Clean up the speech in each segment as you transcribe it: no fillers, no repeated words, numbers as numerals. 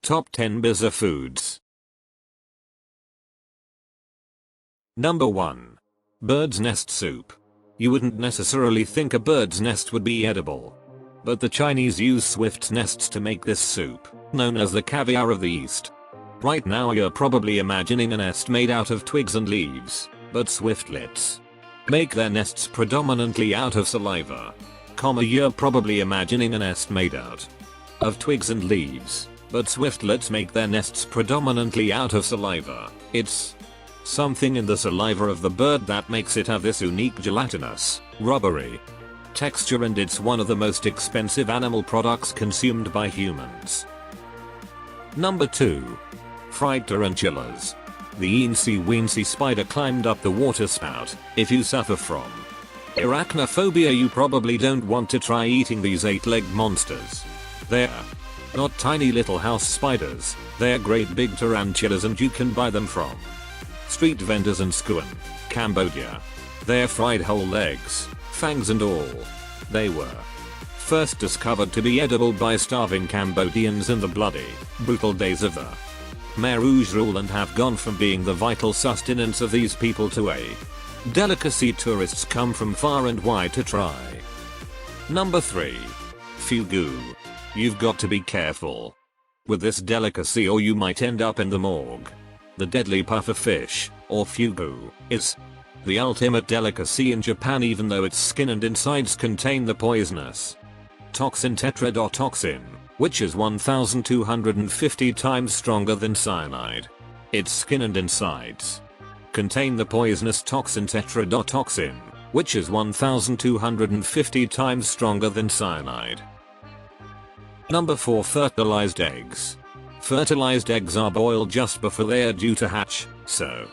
Top 10 bizarre foods. Number 1. Bird's nest soup. You wouldn't necessarily think a bird's nest would be edible. But the Chinese use swift nests to make this soup, known as the caviar of the East. Right now you're probably imagining a nest made out of twigs and leaves, but swiftlets make their nests predominantly out of saliva. You're probably imagining a nest made out of twigs and leaves, but swiftlets make their nests predominantly out of saliva. It's something in the saliva of the bird that makes it have this unique gelatinous, rubbery texture, and it's one of the most expensive animal products consumed by humans. Number 2. Fried tarantulas. The eensy-weensy spider climbed up the water spout. If you suffer from arachnophobia, you probably don't want to try eating these 8-legged monsters. They're not tiny little house spiders, they're great big tarantulas, and you can buy them from street vendors in Skuan, Cambodia. They're fried whole legs, fangs and all. They were first discovered to be edible by starving Cambodians in the bloody, brutal days of the Khmer Rouge rule, and have gone from being the vital sustenance of these people to a delicacy tourists come from far and wide to try. Number 3. Fugu. You've got to be careful with this delicacy or you might end up in the morgue. The deadly puffer fish, or fugu, is the ultimate delicacy in Japan, even though its skin and insides contain the poisonous toxin tetrodotoxin, which is 1,250 times stronger than cyanide. Its skin and insides contain the poisonous toxin tetrodotoxin, which is 1,250 times stronger than cyanide. Number 4. Fertilized eggs. Fertilized eggs are boiled just before they are due to hatch, so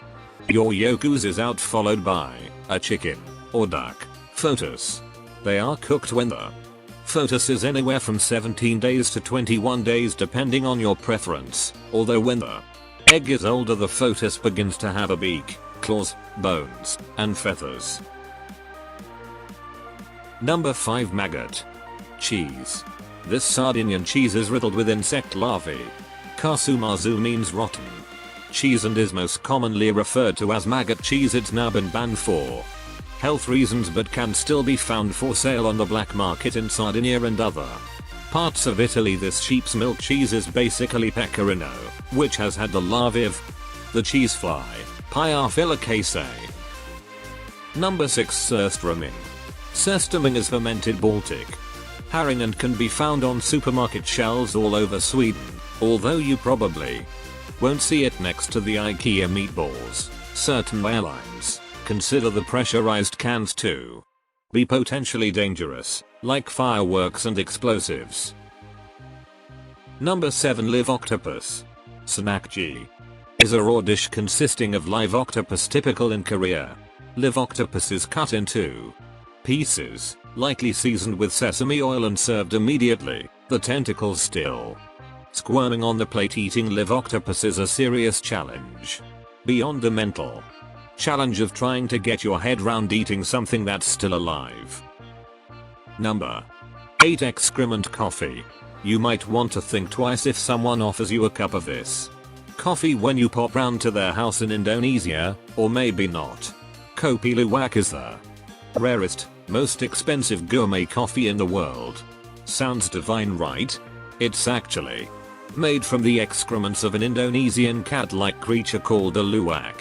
your yolk oozes out, followed by a chicken or duck foetus. They are cooked when the foetus is anywhere from 17 days to 21 days depending on your preference, although when the egg is older the foetus begins to have a beak, claws, bones, and feathers. Number 5. Maggot. Cheese. This Sardinian cheese is riddled with insect larvae. Kasumazu means rotten cheese and is most commonly referred to as maggot cheese. It's now been banned for health reasons but can still be found for sale on the black market in Sardinia and other parts of Italy. This sheep's milk cheese is basically pecorino, which has had the larvae of the cheese fly, Piophila. Number 6. Surströmming. Surströmming is fermented Baltic herring and can be found on supermarket shelves all over Sweden, although you probably won't see it next to the IKEA meatballs. Certain airlines consider the pressurized cans to be potentially dangerous, like fireworks and explosives. Number 7. Live octopus. Snakji is a raw dish consisting of live octopus typical in Korea. Live octopus is cut into pieces, lightly seasoned with sesame oil and served immediately, the tentacles still squirming on the plate. Eating live octopus is a serious challenge. Beyond the mental challenge of trying to get your head round eating something that's still alive. Number 8. Excrement coffee. You might want to think twice if someone offers you a cup of this coffee when you pop round to their house in Indonesia, or maybe not. Kopi Luwak is the rarest, most expensive gourmet coffee in the world. Sounds divine, right? It's actually made from the excrements of an Indonesian cat-like creature called a luwak.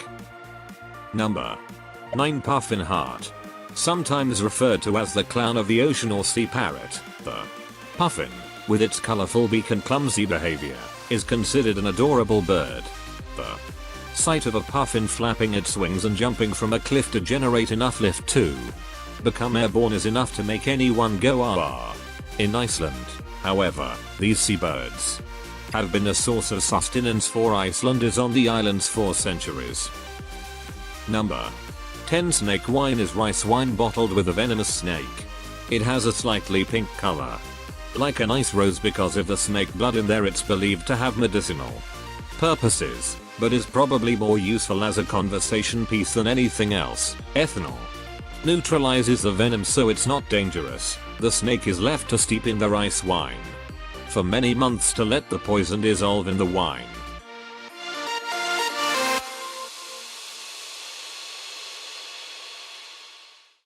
Number 9. Puffin heart. Sometimes referred to as the clown of the ocean or sea parrot, the puffin, with its colorful beak and clumsy behavior, is considered an adorable bird. The sight of a puffin flapping its wings and jumping from a cliff to generate enough lift to become airborne is enough to make anyone go ah. In Iceland, however, these seabirds have been a source of sustenance for Icelanders on the islands for centuries. Number 10. Snake wine is rice wine bottled with a venomous snake. It has a slightly pink color, like an ice rose because of the snake blood in there. It's believed to have medicinal purposes, but is probably more useful as a conversation piece than anything else. Ethanol neutralizes the venom so it's not dangerous. The snake is left to steep in the rice wine for many months to let the poison dissolve in the wine.